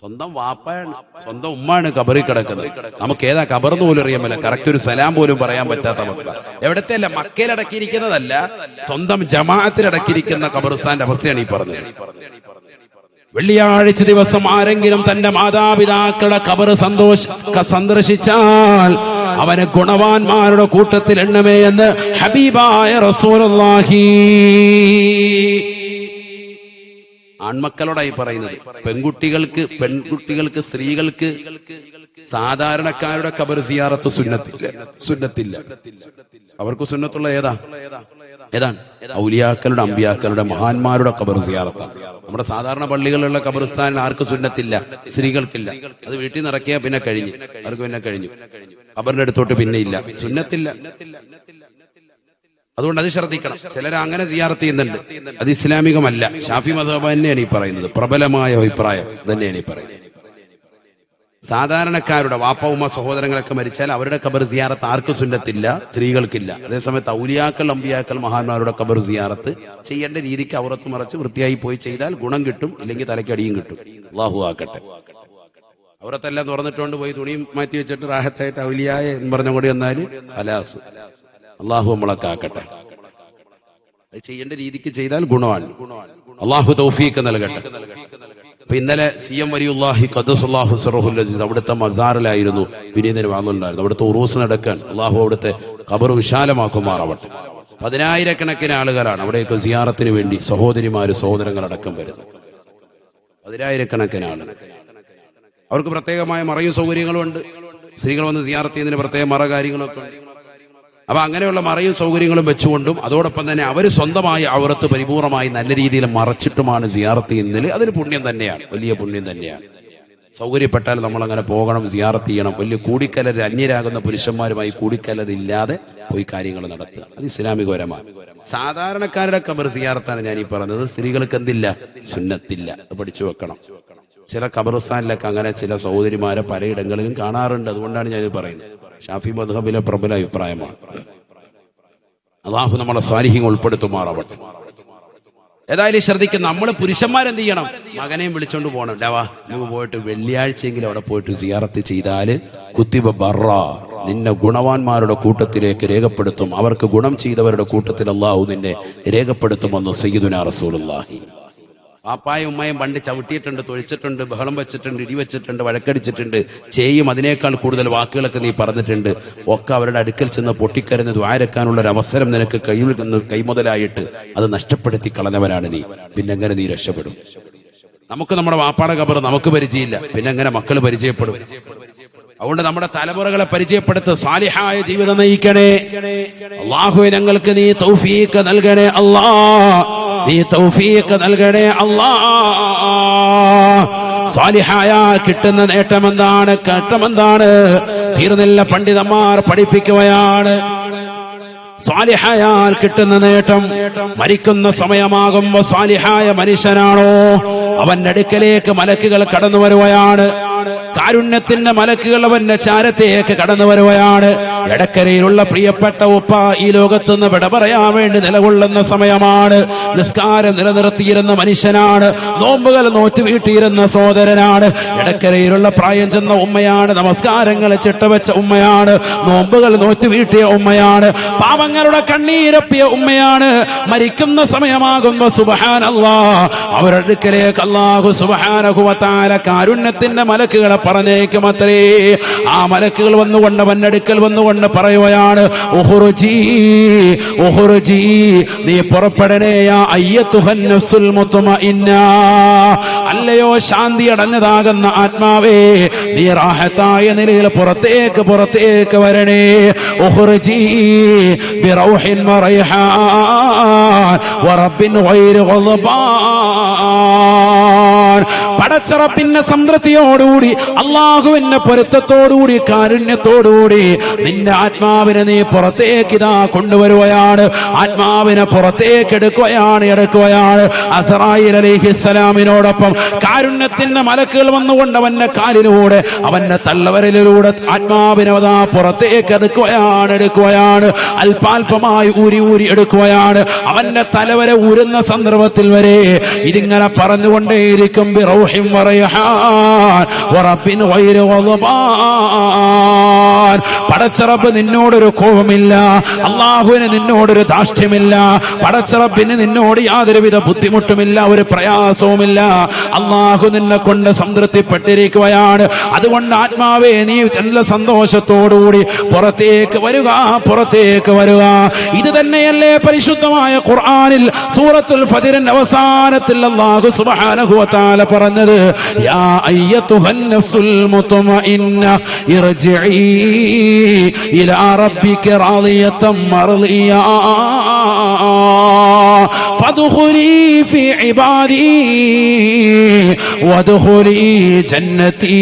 സ്വന്തം വാപ്പാണ്, സ്വന്തം ഉമ്മാണ് കബറിൽ കിടക്കുന്നത്. നമുക്ക് ഏതാ കബറെന്ന് പോലും അറിയാൻ പറ്റില്ല, കറക്റ്റ് ഒരു സലാം പോലും പറയാൻ പറ്റാത്ത അവസ്ഥ. എവിടത്തെ അല്ല, മക്കയിലടക്കിയിരിക്കുന്നതല്ല, സ്വന്തം ജമാഅത്തിലടക്കിയിരിക്കുന്ന ഖബർസ്ഥാന്റെ അവസ്ഥയാണ് ഈ പറഞ്ഞത്. വെള്ളിയാഴ്ച ദിവസം ആരെങ്കിലും തന്റെ മാതാപിതാക്കളുടെ ഖബർ സന്ദർശിച്ചാൽ അവന് ഗുണവാന്മാരുടെ കൂട്ടത്തിൽ എണ്ണമേ എന്ന് ഹബീബായ റസൂലുള്ളാഹി. ആൺമക്കളോടായി പറയുന്നത്. പെൺകുട്ടികൾക്ക് സ്ത്രീകൾക്ക് സാധാരണക്കാരുടെ ഖബർ സിയാറത്ത് സുന്നത്തില്ല. അവർക്ക് സുന്നത്തുള്ള ഏതാണ് ഔലിയാക്കളുടെ, അമ്പിയാക്കളുടെ, മഹാന്മാരുടെ ഖബർ സിയാറത്താണ്. നമ്മുടെ സാധാരണ പള്ളികളിലുള്ള ഖബർസ്ഥാനിൽ ആർക്ക് സുന്നത്തില്ല, സ്ത്രീകൾക്കില്ല. അത് വീട്ടിൽ നിന്ന് ഇറക്കിയാൽ പിന്നെ കഴിഞ്ഞു, അവർക്ക് പിന്നെ കഴിഞ്ഞു. ഖബറിന്റെ അടുത്തോട്ട് പിന്നെ ഇല്ല, സുന്നത്തില്ല. അതുകൊണ്ട് അത് ശ്രദ്ധിക്കണം. ചിലർ അങ്ങനെ സിയാറത്ത് ചെയ്യുന്നുണ്ട്, അത് ഇസ്ലാമികമല്ല. ഷാഫി മദ്ഹബ് തന്നെയാണ് ഈ പറയുന്നത്, പ്രബലമായ അഭിപ്രായം തന്നെയാണ് ഈ പറയുന്നത്. സാധാരണക്കാരുടെ വാപ്പ ഉമ്മ സഹോദരങ്ങളൊക്കെ മരിച്ചാൽ അവരുടെ ഖബർ സിയാറത്ത് ആർക്ക് സുന്നത്തില്ല, സ്ത്രീകൾക്കില്ല. അതേസമയത്ത് ഔലിയാക്കൾ, അമ്പിയാക്കൾ, മഹാന്മാരുടെ ഖബർ സിയാറത്ത് ചെയ്യേണ്ട രീതിക്ക് ഔറത്ത് മറച്ച് വൃത്തിയായി പോയി ചെയ്താൽ ഗുണം കിട്ടും, ഇല്ലെങ്കിൽ തലക്കടിയും കിട്ടും. അല്ലാഹു ആക്കട്ടെ. ഔറത്തെല്ലാം തുറന്നിട്ടുകൊണ്ട് പോയി തുണിയും മാറ്റി വെച്ചിട്ട് റാഹത്തായിട്ട് ഔലിയായ എന്ന് പറഞ്ഞുകൂടി വന്നാൽ ഹലാസ്. അള്ളാഹു നമ്മളൊക്കെ ആക്കട്ടെ. അത് ചെയ്യേണ്ട രീതിക്ക് ചെയ്താൽ ഗുണമാണ്. അള്ളാഹു തൗഫീഖ് നൽകട്ടെ. അപ്പൊ ഇന്നലെ CM വലിയുല്ലാഹി ഖദ്ദസല്ലാഹു സിറഹുൽ അസീസ് അവിടുത്തെ മസാറിലായിരുന്നു വിനീതന് വാങ്ങുന്നുണ്ടായിരുന്നു. അവിടുത്തെ ഉറൂസ് നടക്കാൻ അള്ളാഹു അവിടുത്തെ ഖബർ വിശാലമാക്കുമാറാവട്ടെ. 10,000-കണക്കിന് ആളുകളാണ് അവിടേക്ക് സിയാറത്തിന് വേണ്ടി സഹോദരങ്ങളടക്കം വരുന്നത്. 10,000-കണക്കിന് ആളുകൾ. അവർക്ക് പ്രത്യേകമായ മറയും സൗകര്യങ്ങളും ഉണ്ട്. സ്ത്രീകൾ വന്ന് സിയാറത്ത് ചെയ്യുന്നതിന് പ്രത്യേക മറ കാര്യങ്ങളൊക്കെ ഉണ്ട്. അപ്പൊ അങ്ങനെയുള്ള മറയും സൗകര്യങ്ങളും വെച്ചുകൊണ്ടും അതോടൊപ്പം തന്നെ അവർ സ്വന്തമായി ഔറത്ത് പരിപൂർണമായി നല്ല രീതിയിൽ മറച്ചിട്ടുമാണ് സിയാറത്ത് ചെയ്യുന്നതിൽ അതിന് പുണ്യം തന്നെയാണ്, വലിയ പുണ്യം തന്നെയാണ്. സൗകര്യപ്പെട്ടാൽ നമ്മൾ അങ്ങനെ പോകണം, സിയാറത്ത് ചെയ്യണം. വലിയ കൂടിക്കലർ, അന്യരാകുന്ന പുരുഷന്മാരുമായി കൂടിക്കലരില്ലാതെ പോയി കാര്യങ്ങൾ നടത്തുക, അത് ഇസ്ലാമികപരമാണ്. സാധാരണക്കാരുടെ ഖബർ സിയാറത്താണ് ഞാൻ ഈ പറഞ്ഞത്. സ്ത്രീകൾക്ക് എന്തില്ല, സുന്നത്തില്ല. അത് പഠിച്ചു വെക്കണം. ചില ഖബർസ്ഥാനിലൊക്കെ അങ്ങനെ ചില സഹോദരിമാരെ പലയിടങ്ങളിലും കാണാറുണ്ട്. അതുകൊണ്ടാണ് ഞാൻ പറയുന്നത്. ഷാഫി മദ്ഹബിലെ പ്രബല അഭിപ്രായമാണ്. അല്ലാഹു നമ്മളെ സാലിഹ്യങ്ങൾ ഉൾപ്പെടുത്തുമാറാവട്ടെ. ഏതായാലും ശ്രദ്ധിക്കും, നമ്മൾ പുരുഷന്മാരെന്ത് ചെയ്യണം, മകനെയും വിളിച്ചോണ്ട് പോകണം. ഡവാ നമുക്ക് പോയിട്ട് വെള്ളിയാഴ്ചയെങ്കിലും അവിടെ പോയിട്ട് സിയാറത്ത് ചെയ്താല് കുത്തിബ ബറ, നിന്നെ ഗുണവാന്മാരുടെ കൂട്ടത്തിലേക്ക് രേഖപ്പെടുത്തും. അവർക്ക് ഗുണം ചെയ്തവരുടെ കൂട്ടത്തിൽ അല്ലാഹു നിന്നെ രേഖപ്പെടുത്തുമെന്ന് സയ്യിദുനാ റസൂലുള്ളാഹി. പാപ്പായും ഉമ്മയും പണ്ട് ചവിട്ടിയിട്ടുണ്ട്, തൊഴിച്ചിട്ടുണ്ട്, ബഹളം വെച്ചിട്ടുണ്ട്, ഇടിവെച്ചിട്ടുണ്ട്, വഴക്കടിച്ചിട്ടുണ്ട്, ചെയ്യും. അതിനേക്കാൾ കൂടുതൽ വാക്കുകളൊക്കെ നീ പറഞ്ഞിട്ടുണ്ട്. ഒക്കെ അവരുടെ അടുക്കൽ ചെന്ന് പൊട്ടിക്കരഞ്ഞ് ദ്വാരക്കാനുള്ള ഒരു അവസരം നിനക്ക് കൈമുതലായിട്ട് അത് നഷ്ടപ്പെടുത്തി കളഞ്ഞവനാണ് നീ. പിന്നെങ്ങനെ നീ രക്ഷപ്പെടും? നമുക്ക് നമ്മുടെ വാപ്പാടെ ഖബർ നമുക്ക് പരിചയമില്ല, പിന്നെ എങ്ങനെ മക്കൾ പരിചയപ്പെടും? അതുകൊണ്ട് നമ്മുടെ തലമുറകളെ പരിചയപ്പെടുത്ത സാലിഹായ ജീവിതം നയിക്കണേ. അല്ലാഹുവേ, ഞങ്ങൾക്ക് നീ തൗഫീഖ് നൽകണേ. നീ തൗഫീഖ് നൽകണേ അല്ലാ. സാലിഹായ കിട്ടുന്ന നേട്ടമെന്താണ്? തീർന്നില്ല, പണ്ഡിതന്മാർ പഠിപ്പിക്കുകയാണ്. സാലിഹായാൽ കിട്ടുന്ന നേട്ടം, മരിക്കുന്ന സമയമാകുമ്പോ സാലിഹായ മനുഷ്യനാണോ അവന്റെ അടുക്കലേക്ക് മലക്കുകൾ കടന്നു വരുകയാണ്. കാരുണ്യത്തിന്റെ മലക്കുകൾ അവന്റെ ചാരത്തേക്ക് കടന്നു വരുകയാണ്. എടക്കരയിലുള്ള പ്രിയപ്പെട്ട ഉപ്പ ഈ ലോകത്ത് നിന്ന് വിട പറയാൻ വേണ്ടി നിലകൊള്ളുന്ന സമയമാണ്. നിസ്കാരം നിലനിർത്തിയിരുന്ന മനുഷ്യനാണ്, നോമ്പുകൾ നോറ്റ് വീട്ടിയിരുന്ന സഹോദരനാണ്. എടക്കരയിലുള്ള പ്രായം ചെന്ന ഉമ്മയാണ്, നമസ്കാരങ്ങൾ ചിട്ടവെച്ച ഉമ്മയാണ്, നോമ്പുകൾ നോറ്റ് വീട്ടിയ ഉമ്മയാണ്, പാവങ്ങളുടെ കണ്ണീരപ്പിയ ഉമ്മയാണ്. മരിക്കുന്ന സമയമാകുമ്പോ സുബ്ഹാനല്ലാഹ് അവരുടെ അടുക്കലേക്ക് അല്ലാഹു സുബ്ഹാനഹു വ തആല കാരുണ്യത്തിന്റെ മലക്കുകളെ പറഞ്ഞേക്കുമത്രേ. ആ മലക്കുകൾ വന്നുകൊണ്ട് അവന്റെ അടുക്കൽ വന്നുകൊണ്ട് പറയുകയാണ്, ഉഖ്റുജി ഉഖ്റുജി, നീ പുറപ്പെടണേ യാ അയ്യത്തുഹൻ നഫ്സുൽ മുത്മഇന്ന, അല്ലയോ ശാന്തി അടഞ്ഞതാകുന്ന ആത്മാവേ, നീ റാഹത്തായ നിലയിൽ പുറത്തേക്ക് വരണേ. ഉഖ്റുജി ബിറൗഹിൻ വറൈഹാൻ വറബ്ബിൻ ഗൈരി ഗളബാൻ. പടച്ചറപ്പിന്റെ സംതൃപ്തിയോടുകൂടി, അള്ളാഹുവിന്റെ പൊരുത്തത്തോടുകൂടി, കാരുണ്യത്തോടുകൂടി നിന്റെ ആത്മാവിനെ നീ പുറത്തേക്ക് ഇതാ കൊണ്ടുവരുകയാണ്. ആത്മാവിനെ പുറത്തേക്ക് എടുക്കുകയാണ്. അസ്റായീൽ അലൈഹിസ്സലാമിനോടൊപ്പം കാരുണ്യത്തിന്റെ മലക്കുകൾ വന്നുകൊണ്ട് അവന്റെ കാലിലൂടെ, അവന്റെ തള്ളവരലിലൂടെ ആത്മാവിനെ അതാ പുറത്തേക്ക് എടുക്കുകയാണ്. അല്പാൽപമായി ഊരി എടുക്കുകയാണ്. അവന്റെ തലവരെ ഊരുന്ന സന്ദർഭത്തിൽ വരെ ഇതിങ്ങനെ പറഞ്ഞുകൊണ്ടേയിരിക്കും, ബിറൗഹിൻ വറൈഹാൻ വറബ്ബിൻ ഗൈരി ഗളബാൻ. പടച്ചറബ് നിന്നോടൊരു കോപമില്ല, അള്ളാഹുവിന് നിന്നോടൊരു ധാർഷ്ട്യമില്ല, പടച്ചറബിന് നിന്നോട് യാതൊരുവിധ ബുദ്ധിമുട്ടുമില്ല, ഒരു പ്രയാസവുമില്ല. അള്ളാഹു നിന്നെ കൊണ്ട് സംതൃപ്തിപ്പെട്ടിരിക്കുകയാണ്. അതുകൊണ്ട് ആത്മാവേ, നീ നല്ല സന്തോഷത്തോടുകൂടി പുറത്തേക്ക് വരിക. ഇത് തന്നെയല്ലേ പരിശുദ്ധമായ ഖുർആനിൽ സൂറത്തുൽ ഫജ്റിന്റെ അവസാനത്തിൽ അല്ലാഹു സുബ്ഹാനഹു വ തആല പറഞ്ഞത്, യാ അയ്യത്തുഹൻ നഫ്സുൽ മുത്മഇന്ന ഇർജിഇ ഇലാ റബ്ബിക റാദിയതൻ മർദിയ ഫദ്ഖുലി ഫീ ഇബാദി വദ്ഖുലി ജന്നതി.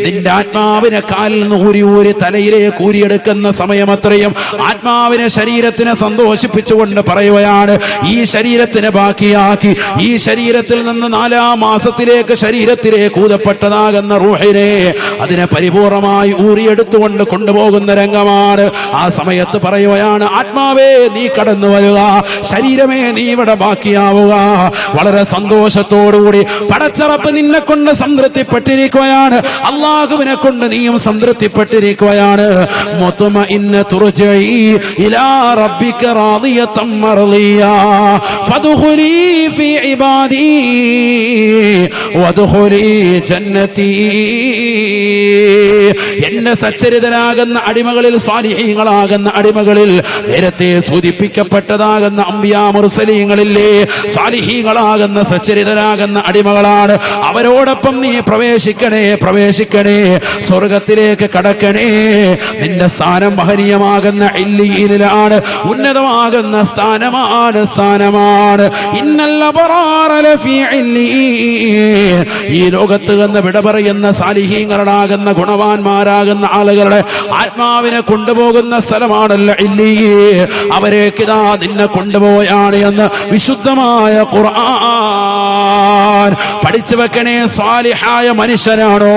നിന്റെ ആത്മാവിനെ കാലിൽ നിന്ന് ഊരി തലയിലേക്ക് ഊരിയെടുക്കുന്ന സമയമത്രയും ആത്മാവിനെ, ശരീരത്തിനെ സന്തോഷിപ്പിച്ചുകൊണ്ട് പറയുകയാണ്, ഈ ശരീരത്തിനെ ബാക്കിയാക്കി, ഈ ശരീരത്തിൽ നിന്ന് 4-ാം മാസത്തിലേക്ക് ശരീരത്തിലേക്ക് ഊതപ്പെട്ടതാകുന്ന റൂഹിനെ, അതിനെ പരിപൂർണമായി ഊരിയെടുത്തുകൊണ്ട് കൊണ്ടുപോകുന്ന രംഗമാണ്. ആ സമയത്ത് പറയുകയാണ്, ആത്മാവേ നീ കടന്നു വരിക, ശരീരമേ നീ ഇവിടെ ബാക്കിയാവുക. വളരെ സന്തോഷത്തോടുകൂടി പടച്ചറപ്പ് നിന്നെ കൊണ്ട് സംതൃപ്തിപ്പെട്ടിരിക്കുകയാണ്, അള്ളാഹുവിനെ കൊണ്ട് നീയും സംതൃപ്തിപ്പെട്ടിരിക്കുകയാണ്. മുത്മഇന്ന തുർജഇ ഇലാ റബ്ബിക റാദിയതൻ മർദിയ ഫദ്ഖുലി ഫീ ഇബാദി വദ്ഖുലി ജന്നതി. എന്നെ സച്ചരിതരാകുന്ന അടിമകളിൽ, സ്വാലിഹീങ്ങളാകുന്ന അടിമകളിൽ, നേരത്തെ സൂചിപ്പിക്കപ്പെട്ടതാകുന്ന അംബിയാ മുർസലീങ്ങളില്ലേ, സ്വാലിഹീങ്ങളാകുന്ന സച്ചരിതരാകുന്ന അടിമകളാണ്. അവരോടൊപ്പം നീ പ്രവേശിക്കണേ, സ്വർഗത്തിലേക്ക് കടക്കണേ. നിന്റെ സ്ഥാനം മഹനീയമാകുന്ന ഇല്ലിയിലാണ്, ഉന്നതമാകുന്ന സ്ഥാനമാണ്. ഇന്നൽ അബ്റാറ ലഫീ ഇല്ലിയീൻ. ഈ ലോകത്ത് നിന്ന് വിട പറയുന്ന സാലിഹീങ്ങളാകുന്ന ഗുണവാന്മാരാകുന്ന ആളുകളുടെ ആത്മാവിനെ കൊണ്ടുപോകുന്ന സ്ഥലമാണല്ലോ ഇല്ലിയീൻ. അവരേക്കിതാ നിന്നെ കൊണ്ടുപോയാണ് എന്ന് വിശുദ്ധമായ ഖുർആൻ. പഠിച്ചു വെക്കണേ, സാലിഹായ മനുഷ്യനാണോ,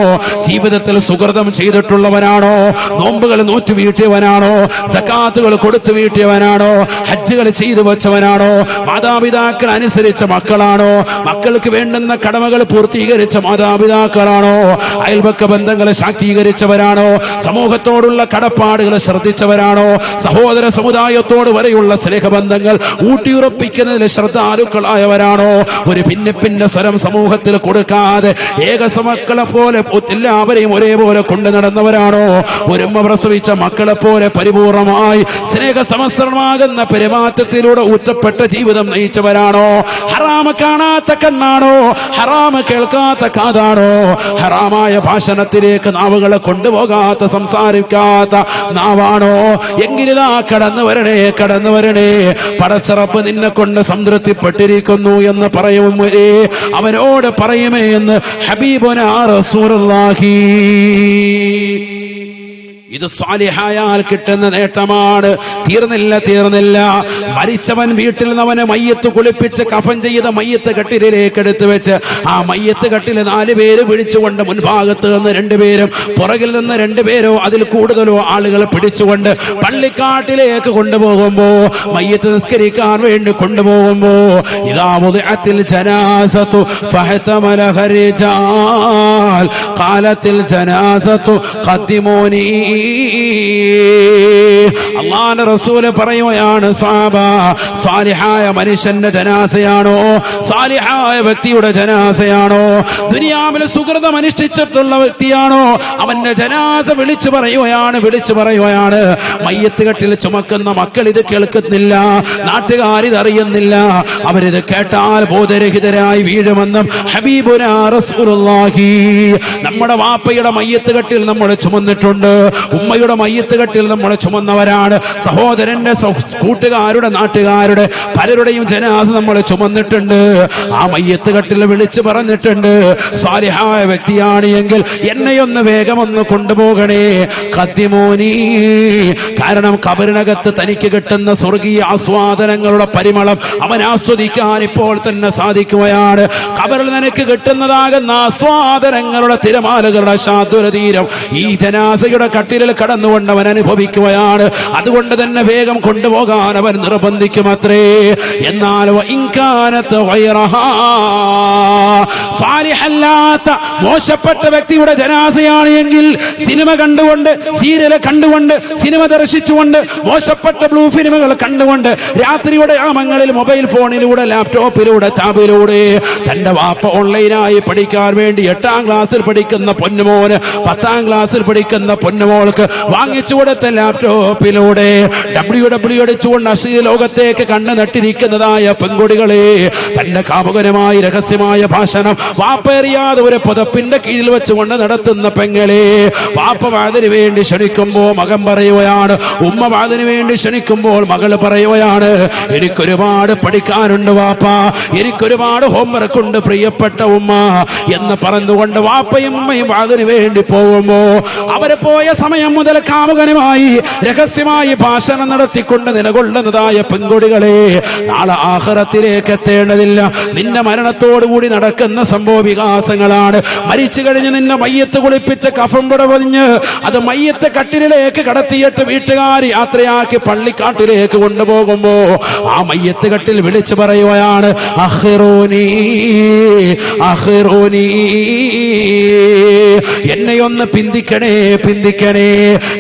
ജീവിതത്തിൽ സുകൃതം ചെയ്തിട്ടുള്ളവനാണോ, നോമ്പുകൾ നോറ്റു വീട്ടിയവനാണോ, സക്കാത്തുകൾ കൊടുത്തു വീട്ടിയവനാണോ, ഹജ്ജുകൾ ചെയ്തു വെച്ചവനാണോ, മാതാപിതാക്കൾ അനുസരിച്ച മക്കളാണോ, മക്കൾക്ക് വേണ്ടുന്ന കടമകൾ പൂർത്തീകരിച്ച മാതാപിതാക്കളാണോ, അയൽപക്ക ബന്ധങ്ങളെ ശാക്തീകരിച്ചവരാണോ, സമൂഹത്തോടുള്ള കടപ്പാടുകൾ ശ്രദ്ധിച്ചവരാണോ, സഹോദര സമുദായത്തോട് വരെയുള്ള സ്നേഹബന്ധങ്ങൾ ഊട്ടിയുറപ്പിക്കുന്നതിൽ ശ്രദ്ധാലുക്കളായവരാണോ, ഒരു ഭിന്ന സ്വരം സമൂഹത്തിൽ കൊടുക്കാതെ ഏകസമക്കളെ പോലെ എല്ലാവരെയും ഒരേപോലെ കൊണ്ടു നടന്നവരാണോ, ഒരുമ്മ പ്രസവിച്ച മക്കളെ പോലെ പരിപൂർണമായി സ്നേഹസമസ്രമാകുന്ന പെരുമാറ്റത്തിലൂടെ ഊറ്റപ്പെട്ട ജീവിതം നയിച്ചവരാണോ, ഹറാമ് കാണാത്ത കണ്ണാണോ, ഹറാമ് കേൾക്കാത്ത കാതാണോ, ഹറാമായ ഭാഷണത്തിലേക്ക് നാവുകളെ കൊണ്ടുപോകാത്ത, സംസാരിക്കാത്ത നാവാണോ, എങ്കിലിതാ കടന്നു വരണേ. പടച്ചറപ്പ് നിന്നെ കൊണ്ട് സംതൃപ്തിപ്പെട്ടിരിക്കുന്നു എന്ന് പറയുമേ, അവനോട് പറയുമേ എന്ന് ഹബീബുനാ റസൂലുള്ളാഹി. ഇത് സ്വാലിഹായാൽ കിട്ടുന്ന നേട്ടമാണ്. തീർന്നില്ല. മരിച്ചവൻ വീട്ടിൽ നിന്ന് അവനെ മയ്യത്ത് കുളിപ്പിച്ച് കഫൻ ചെയ്ത മയ്യത്ത് കട്ടിലേക്ക് എടുത്തു വെച്ച്, ആ മയ്യത്ത് കട്ടിൽ 4 പേര് പിടിച്ചുകൊണ്ട്, മുൻഭാഗത്ത് നിന്ന് 2 പേരും പുറകിൽ നിന്ന് 2 പേരോ അതിൽ കൂടുതലോ ആളുകൾ പിടിച്ചുകൊണ്ട് പള്ളിക്കാട്ടിലേക്ക് കൊണ്ടുപോകുമ്പോ, മയ്യത്ത് നിസ്കരിക്കാൻ വേണ്ടി കൊണ്ടുപോകുമ്പോ, ഇദാ മുദിഅത്തിൽ ജനാസത്തു ഫഹതമലഹ റിജാൽ ഖാലത്തിൽ ജനാസത്തു ഖദ്ദിമൂനി അല്ലാഹുവിന്റെ റസൂല് പറയുകയാണ്, സഹാബ, സാലിഹായ മനുഷ്യന്റെ ജനാസയാണോ, സാലിഹായ വ്യക്തിയുടെ ജനാസയാണോ, ദുനിയാവിലെ സുകൃതം അനുഷ്ഠിച്ചിട്ടുള്ള വ്യക്തിയാണോ, അവന്റെ ജനാസ വിളിച്ചു പറയുകയാണ്. മയ്യത്ത് കെട്ടിൽ ചുമക്കുന്ന മക്കൾ ഇത് കേൾക്കുന്നില്ല, നാട്ടുകാരിത് അറിയുന്നില്ല. അവരിത് കേട്ടാൽ ബോധരഹിതരായി വീഴുമെന്നും ഹബീബുനാ റസൂലുള്ളാഹി. നമ്മുടെ വാപ്പയുടെ മയ്യത്ത് കെട്ടിൽ നമ്മൾ ചുമന്നിട്ടുണ്ട്, ഉമ്മയുടെ മയ്യത്ത് കെട്ടിൽ നമ്മൾ ചുമന്നവരാണ്. സഹോദരന്റെ കൂട്ടുകാരുടെ നാട്ടുകാരുടെ പലരുടെയും ജനാസ നമ്മൾ ചുമന്നിട്ടുണ്ട്. ആ മയ്യത്ത് കെട്ടിൽ വിളിച്ചു പറഞ്ഞിട്ടുണ്ട്, സാലിഹായ വ്യക്തിയാണ് എങ്കിൽ എന്നെയൊന്ന് വേഗമൊന്ന് കൊണ്ടുപോകണേ ഖദ്ദിമൂനി. കാരണം ഖബറിനകത്ത് തനിക്ക് കിട്ടുന്ന സ്വർഗീയ ആസ്വാദനങ്ങളുടെ പരിമളം അവൻ ആസ്വദിക്കാൻ ഇപ്പോൾ തന്നെ സാധിക്കുകയാണ്. ഖബറിൽ നിനക്ക് കിട്ടുന്നതാകുന്ന ആസ്വാദനങ്ങളുടെ തിരമാലകളുടെ ശാദ്വരതീരം ഈ ജനാസയുടെ കട്ടിലിൽ കടന്നുകൊണ്ട് അവൻ അനുഭവിക്കുകയാണ്. അതുകൊണ്ട് തന്നെ വേഗം കൊണ്ടുപോകാൻ അവൻ നിർബന്ധിക്കുമത്രേ. എന്നാൽ സാലിഹല്ലാത്ത മോശപ്പെട്ട വ്യക്തിയുടെ ജനാസയാണ് എങ്കിൽ സിനിമ കണ്ടുകൊണ്ട്, സീരിയൽ കണ്ടുകൊണ്ട്, സിനിമ ദർശിച്ചുകൊണ്ട്, മോശപ്പെട്ട ബ്ലൂ ഫിലിമുകൾ കണ്ടുകൊണ്ട്, രാത്രിയുടെ യാമങ്ങളിൽ മൊബൈൽ ഫോണിലൂടെ, ലാപ്ടോപ്പിലൂടെ, ടാബിലൂടെ തന്റെ വാപ്പ ഓൺലൈനായി പഠിക്കാൻ വേണ്ടി 8ാം ക്ലാസ്സിൽ പഠിക്കുന്ന പൊന്നുമോന്, 10ാം ക്ലാസ്സിൽ പഠിക്കുന്ന പൊന്നുമോൾക്ക് വാങ്ങിച്ചു കൊടുത്ത ലാപ്ടോപ്പിലൂടെ ഡബ്ല്യു അടിച്ചുകൊണ്ട് അശ്ലീല ലോകത്തേക്ക് കണ്ണു നട്ടിരിക്കുന്നതായ പെൺകുടികളെ, തന്റെ കാമുകനുമായി രഹസ്യമായ ഭാഷണം വാപ്പറിയാതെ ഒരു പുതപ്പിന്റെ കീഴിൽ വെച്ചുകൊണ്ട് നടത്തുന്ന പെങ്ങളെ, വാപ്പ വാതിന് വേണ്ടി ക്ഷണിക്കുമ്പോൾ മകൻ പറയുകയാണ്, ഉമ്മ വാതിന് വേണ്ടി ക്ഷണിക്കുമ്പോൾ മകൾ പറയുകയാണ്, എനിക്കൊരുപാട് പഠിക്കാനുണ്ട് വാപ്പ, എനിക്കൊരുപാട് ഹോംവർക്ക് ഉണ്ട് പ്രിയപ്പെട്ട ഉമ്മ എന്ന് പറഞ്ഞുകൊണ്ട് വാപ്പയും ഉമ്മയും വാതിന് വേണ്ടി പോകുമ്പോ അവരെ പോയ സമയം മുതൽ കാമുകനുമായി രഹസ്യമായി ഭാഷണം നടത്തിക്കൊണ്ട് നിലകൊള്ളുന്നതായ പെൺകുടികളെ, നാളെ ആഖിറത്തിലേക്ക് എത്തേണ്ടതില്ല. നിന്റെ മരണത്തോടുകൂടി നടക്കുന്ന സംഭവ വികാസങ്ങളാണ്. മരിച്ചു കഴിഞ്ഞ് നിന്നെ മയ്യത്ത് കുളിപ്പിച്ച് കഫൻ പുട പൊതിഞ്ഞ് അത് മയ്യത്ത് കട്ടിലേക്ക് കടത്തിയിട്ട് വീട്ടുകാർ യാത്രയാക്കി പള്ളിക്കാട്ടിലേക്ക് കൊണ്ടുപോകുമ്പോ ആ മയ്യത്ത് കട്ടിൽ വിളിച്ചു പറയുകയാണ്, അഖിറൂനി അഖിറൂനി, എന്നെയൊന്ന് പിന്തിക്കണേ പിന്തിക്കണേ.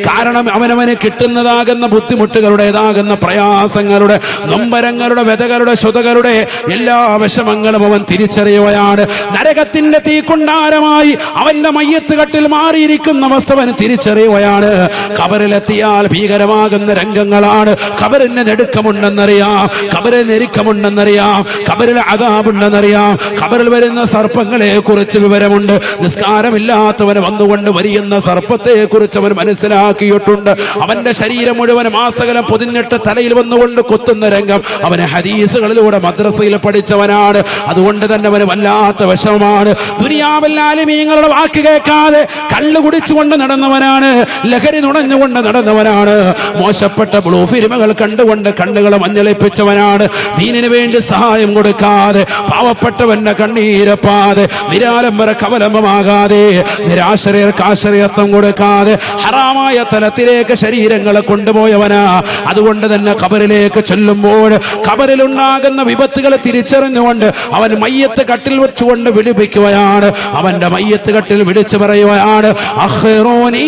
കാരണം അവനവന് കിട്ടുന്നതാകുന്ന ബുദ്ധിമുട്ടുകളുടേതാകുന്ന പ്രയാസങ്ങളുടെ, നൊമ്പരങ്ങളുടെ, വ്യതകളുടെ, ശ്രുതകളുടെ എല്ലാ വിഷമങ്ങളും അവൻ തിരിച്ചറിയുകയാണ്. നരകത്തിന്റെ തീക്കുണ്ടാരമായി അവന്റെ മയ്യത്ത് കട്ടിൽ മാറിയിരിക്കുന്ന അവസ്ഥ അവൻ തിരിച്ചറിയുകയാണ്. ഖബറിലെത്തിയാൽ ഭീകരമാകുന്ന രംഗങ്ങളാണ്. ഖബറിന് നെടുക്കമുണ്ടെന്നറിയാം, ഖബറിൽ ഞെരുക്കമുണ്ടെന്നറിയാം, ഖബറിൽ അദാബുണ്ടെന്നറിയാം, ഖബറിൽ വരുന്ന സർപ്പങ്ങളെ കുറിച്ച് വിവരമുണ്ട്. നിസ്കാരമില്ലാത്തവന് വന്നുകൊണ്ട് വരിയുന്ന സർപ്പത്തെ കുറിച്ച് അവൻ മനസ്സിലാക്കിയിട്ടുണ്ട്. അവന്റെ ശരീരം മുഴുവൻ മാസകലം പൊതിഞ്ഞിട്ട് തലയിൽ വന്നുകൊണ്ട് കൊത്തുന്ന രംഗം അവന് ഹദീസുകളിലൂടെ മദ്രസയിൽ പഠിച്ചവനാണ്. അതുകൊണ്ട് തന്നെ അവന് വല്ലാത്ത വിഷമമാണ്. ദുനിയാവിൽ ആലിമീങ്ങളുടെ വാക്ക് കേൾക്കാതെ കള്ളു കുടിച്ചുകൊണ്ട് നടന്നവനാണ്, ലഹരി നുണഞ്ഞുകൊണ്ട് നടന്നവനാണ്, മോശപ്പെട്ട ബ്ലൂ ഫിലിമുകൾ കണ്ടുകൊണ്ട് കണ്ണുകളെ മഞ്ഞളിപ്പിച്ചവനാണ്, ദീനിനു വേണ്ടി സഹായം കൊടുക്കാതെ, പാവപ്പെട്ടവന്റെ കണ്ണീരപ്പാതെ, നിരാലംബര കവലംബമാകാതെ, നിരാശ്രയർക്ക് ആശ്രയത്വം കൊടുക്കാതെ ഹറാമായ തലത്തിലേക്ക് ശരീരങ്ങളെ കൊണ്ടുപോയവനാ. അതുകൊണ്ട് തന്നെ ഖബറിലേക്ക് ചെല്ലുമ്പോൾ ഖബറിലുണ്ടാകുന്ന വിപത്തുകളെ തിരിച്ചറിഞ്ഞുകൊണ്ട് അവൻ മയ്യത്ത് കട്ടിൽ വെച്ചുകൊണ്ട് വിളിപ്പിക്കുകയാണ്. അവന്റെ മയ്യത്ത് കട്ടിൽ വിളിച്ചു പറയുകയാണ്, അഖിറൂനി,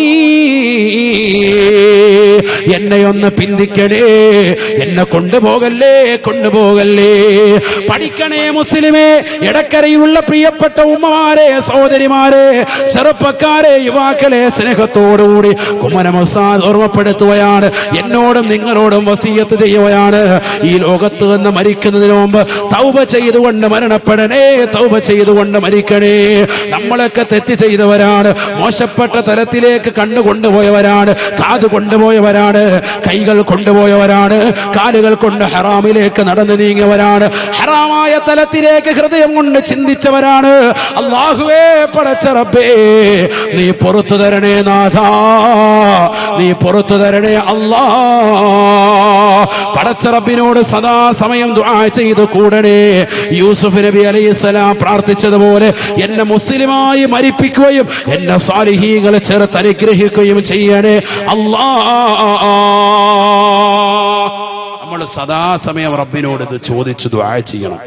എന്നെയൊന്ന് പിന്തിക്കണേ, എന്നെ കൊണ്ടുപോകല്ലേ കൊണ്ടുപോകല്ലേ. പഠിക്കണേ മുസ്ലിമേ, ഇടക്കരയിലുള്ള പ്രിയപ്പെട്ട ഉമ്മമാരെ, സഹോദരിമാരെ, ചെറുപ്പക്കാരെ, യുവാക്കളെ, സ്നേഹത്തോടുകൂടി കുമ്മനം ഉസ്താദ് ഓർമ്മപ്പെടുത്തുകയാണ്, എന്നോടും നിങ്ങളോടും വസിയത്ത് ചെയ്യുകയാണ്. ഈ ലോകത്ത് നിന്ന് മരിക്കുന്നതിന് മുമ്പ് തൗബ ചെയ്തുകൊണ്ട് മരണപ്പെടണേ, തൗബ ചെയ്തുകൊണ്ട് മരിക്കണേ. നമ്മളൊക്കെ തെറ്റ് ചെയ്തവരാണ്, മോശപ്പെട്ട തലത്തിലേക്ക് കണ്ണു കൊണ്ടുപോയവരാണ്, കാത് കൊണ്ടുപോയവരാണ്, കൈകൾ കൊണ്ടുപോയവരാണ്, കാലുകൾ കൊണ്ട് ഹറാമിലേക്ക് നടന്നു നീങ്ങിയവരാണ്, ഹറാമായ തലത്തിലേക്ക് ഹൃദയം കൊണ്ട് ചിന്തിച്ചവരാണ്. അല്ലാഹുവേ, പടച്ച റബ്ബേ, നീ പുറത്തു തരണേ നാഥാ, നീ പുറത്തു തരണേ അല്ലാ. പടച്ച റബ്ബിനോട് സദാ സമയം ദുആ ചെയ്തു കൂടണേ. യൂസുഫ് നബി അലൈഹിസ്സലാം പ്രാർത്ഥിച്ചതുപോലെ എന്നെ മുസ്ലിമായി മരിപ്പിക്കുകയും എന്നെ സാലിഹീങ്ങളെ ചേർത്ത് അനുഗ്രഹിക്കുകയും ചെയ്യണേ അല്ലാ. നമ്മൾ സദാ സമയം റബ്ബിനോട് ഇത് ചോദിച്ചു ദുആ ചെയ്യണം.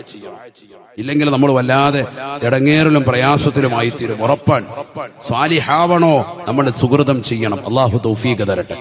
ഇല്ലെങ്കിൽ നമ്മൾ വല്ലാതെ ഇടങ്ങേറിലും പ്രയാസത്തിലുമായി തീരും. ഉറപ്പാണ്. സ്വാലിഹാവണോ നമ്മൾ സുഹൃതം ചെയ്യണം. അള്ളാഹു തൗഫീഖ് തരട്ടെ.